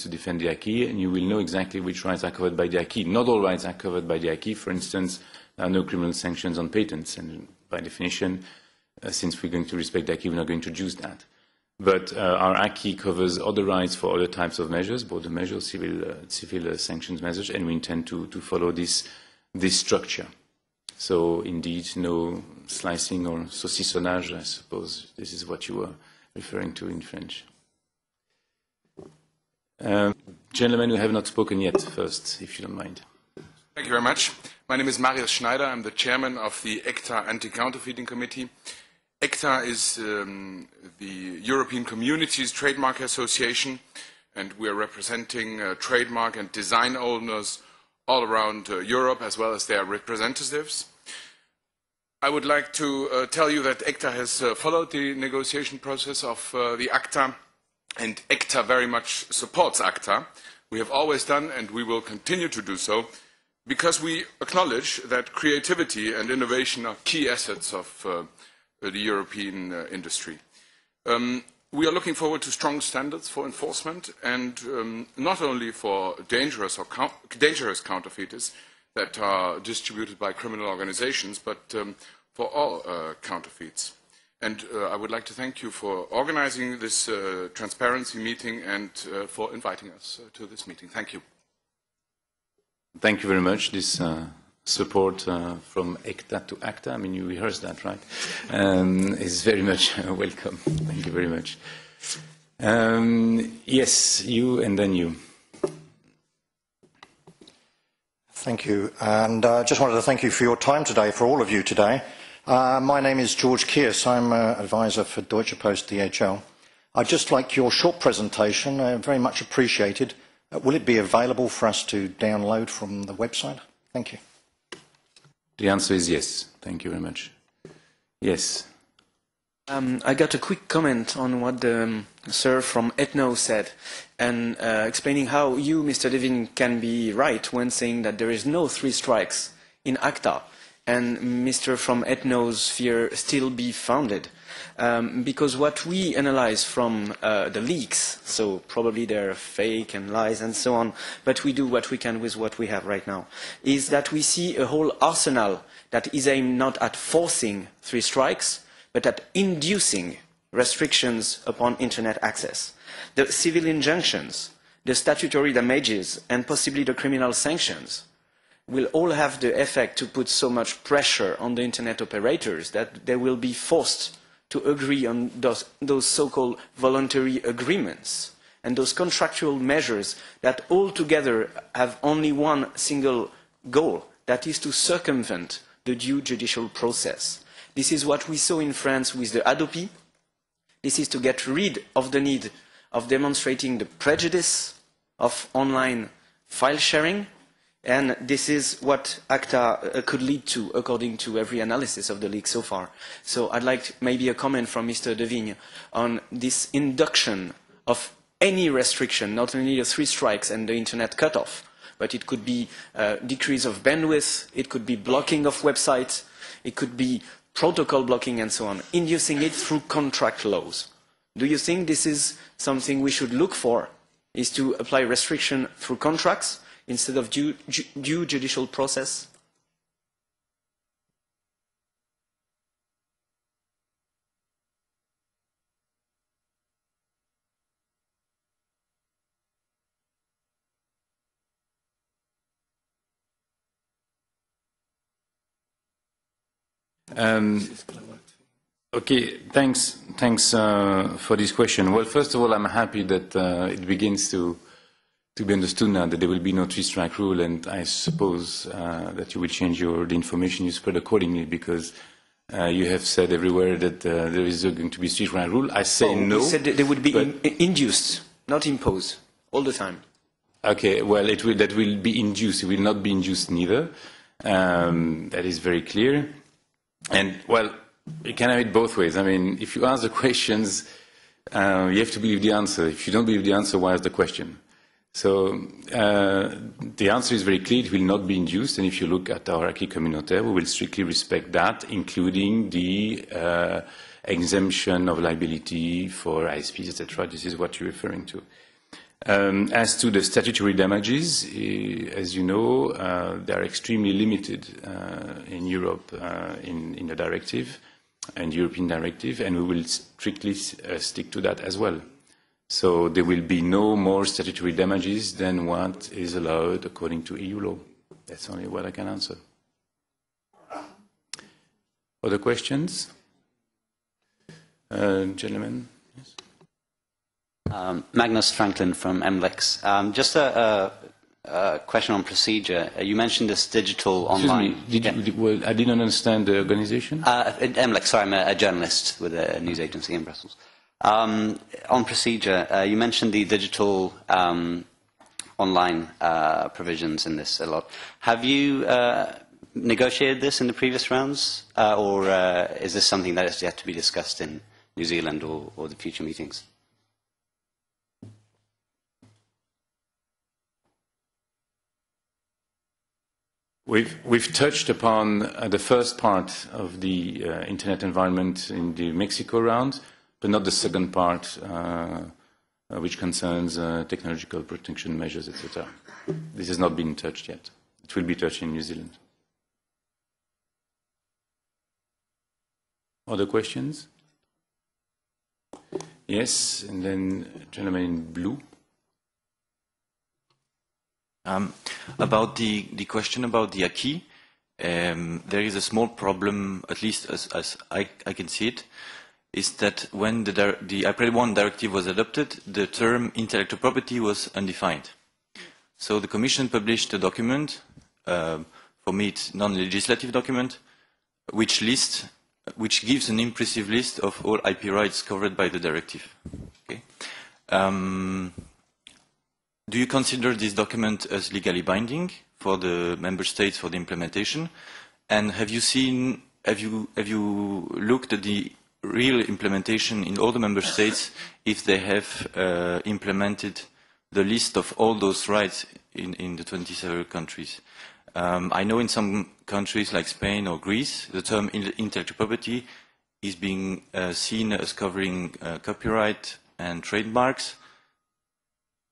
to defend the acquis, and you will know exactly which rights are covered by the acquis. Not all rights are covered by the acquis. For instance, there are no criminal sanctions on patents, and by definition, since we're going to respect the acquis, we're not going to introduce that. But our acquis covers other rights for other types of measures, border measures, civil sanctions measures, and we intend to follow this structure. So, indeed, no slicing or saucissonnage, I suppose this is what you were referring to in French. Gentlemen who have not spoken yet first, if you don't mind. Thank you very much. My name is Marius Schneider. I'm the chairman of the ACTA Anti-Counterfeiting Committee. ACTA is the European Communities Trademark Association, and we are representing trademark and design owners all around Europe, as well as their representatives. I would like to tell you that ACTA has followed the negotiation process of the ACTA, and ACTA very much supports ACTA. We have always done, and we will continue to do so, because we acknowledge that creativity and innovation are key assets of the European industry. We are looking forward to strong standards for enforcement, and not only for dangerous counterfeiters that are distributed by criminal organizations, but for all counterfeits. And I would like to thank you for organizing this transparency meeting and for inviting us to this meeting. Thank you. Thank you very much. This support from ACTA to ACTA, I mean, you rehearsed that, right? Is very much welcome. Thank you very much. Yes, you and then you. Thank you. And I just wanted to thank you for your time today, for all of you today. My name is George Kearse. I'm an advisor for Deutsche Post DHL. I'd just like your short presentation, very much appreciated. Will it be available for us to download from the website? Thank you. The answer is yes. Thank you very much. Yes. I got a quick comment on what the sir from Ethno said, and explaining how you, Mr. Devine, can be right when saying that there is no 3 strikes in ACTA, and Mr. from Ethno's fear still be founded. Because what we analyze from the leaks, so probably they're fake and lies and so on, but we do what we can with what we have right now, is that we see a whole arsenal that is aimed not at forcing 3 strikes, but at inducing restrictions upon internet access. The civil injunctions, the statutory damages, and possibly the criminal sanctions will all have the effect to put so much pressure on the internet operators that they will be forced to agree on those so-called voluntary agreements and those contractual measures that all together have only one single goal, that is to circumvent the due judicial process. This is what we saw in France with the Hadopi. This is to get rid of the need of demonstrating the prejudice of online file sharing, and this is what ACTA could lead to, according to every analysis of the leak so far. So I'd like maybe a comment from Mr. Devine on this induction of any restriction, not only the 3 strikes and the internet cutoff, but it could be decrease of bandwidth, it could be blocking of websites, it could be protocol blocking and so on, inducing it through contract laws. Do you think this is something we should look for, is to apply restriction through contracts instead of due judicial process? Okay, thanks for this question. Well, first of all, I'm happy that it begins to be understood now that there will be no 3-strike rule, and I suppose that you will change the information you spread accordingly, because you have said everywhere that there is going to be 3-strike rule. I say no. We said that they would be induced, not imposed, all the time. Okay, well, that will be induced. It will not be induced neither. That is very clear. And, well, you can have it both ways. I mean, if you ask the questions, you have to believe the answer. If you don't believe the answer, why ask the question? So the answer is very clear. It will not be induced. And if you look at our acquis communautaire, we will strictly respect that, including the exemption of liability for ISPs, etc. This is what you're referring to. As to the statutory damages, as you know, they are extremely limited in Europe in the directive and European directive, and we will strictly stick to that as well. So there will be no more statutory damages than what is allowed according to EU law. That's only what I can answer. Other questions? Gentlemen? Yes. Magnus Franklin from MLEX. Just a question on procedure. You mentioned this digital online... Excuse me, I didn't understand the organization? MLEX, sorry, I'm a journalist with a news agency in Brussels. On procedure, you mentioned the digital online provisions in this a lot. Have you negotiated this in the previous rounds, or is this something that is yet to be discussed in New Zealand or the future meetings? We've touched upon the first part of the internet environment in the Mexico round, but not the second part, which concerns technological protection measures, etc. This has not been touched yet. It will be touched in New Zealand. Other questions? Yes, and then gentleman in blue. About the question about the acquis, there is a small problem, at least as I can see it, is that when the April 1 directive was adopted, the term intellectual property was undefined. So the Commission published a document, for me it's a non-legislative document, which gives an impressive list of all IP rights covered by the directive. Okay. Do you consider this document as legally binding for the member states for the implementation? And have you looked at the real implementation in all the member states if they have implemented the list of all those rights in the 27 countries? I know in some countries like Spain or Greece, the term intellectual property is being seen as covering copyright and trademarks,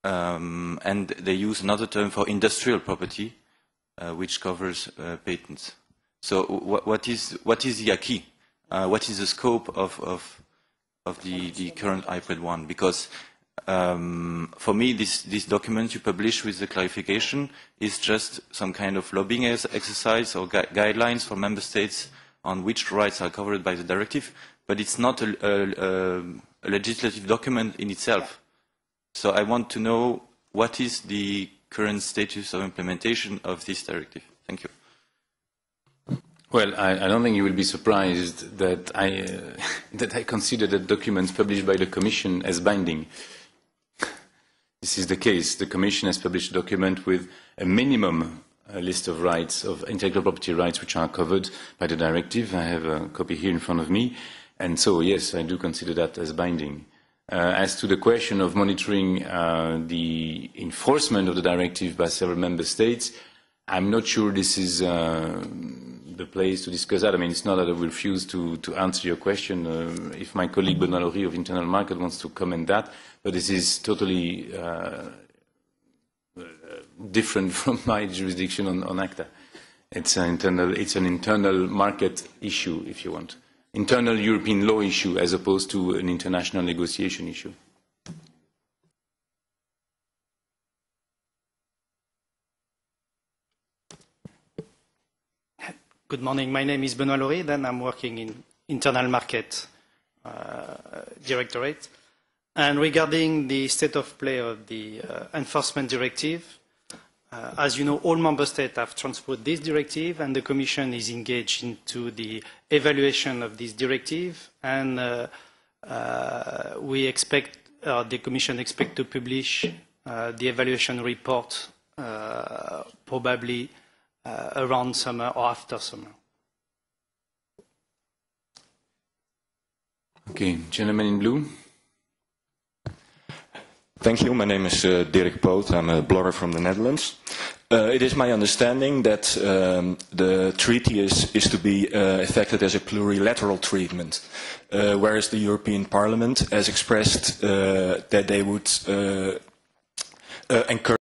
and they use another term for industrial property, which covers patents. So what is the acquis? What is the scope of the current IPRED 1? Because for me, this document you publish with the clarification is just some kind of lobbying exercise or guidelines for member states on which rights are covered by the directive, but it's not a legislative document in itself. So I want to know what is the current status of implementation of this directive. Thank you. Well, I don't think you will be surprised that I consider the documents published by the Commission as binding. This is the case. The Commission has published a document with a minimum list of rights, of intellectual property rights, which are covered by the directive. I have a copy here in front of me. And so, yes, I do consider that as binding. As to the question of monitoring the enforcement of the directive by several member states, I'm not sure this is the place to discuss that. I mean, it's not that I will refuse to answer your question if my colleague Benoît Laurie of Internal Market wants to comment that, but this is totally different from my jurisdiction on ACTA. It's an internal market issue, if you want. Internal European law issue as opposed to an international negotiation issue. Good morning. My name is Benoît Laurie, then I'm working in Internal Market Directorate. And regarding the state of play of the Enforcement Directive, as you know, all member states have transposed this directive, and the Commission is engaged into the evaluation of this directive. And we expect, the Commission expects to publish the evaluation report probably around summer or after summer. Okay, gentleman in blue. Thank you. My name is Dirk Poot. I'm a blogger from the Netherlands. It is my understanding that the treaty is to be effected as a plurilateral treatment, whereas the European Parliament has expressed that they would encourage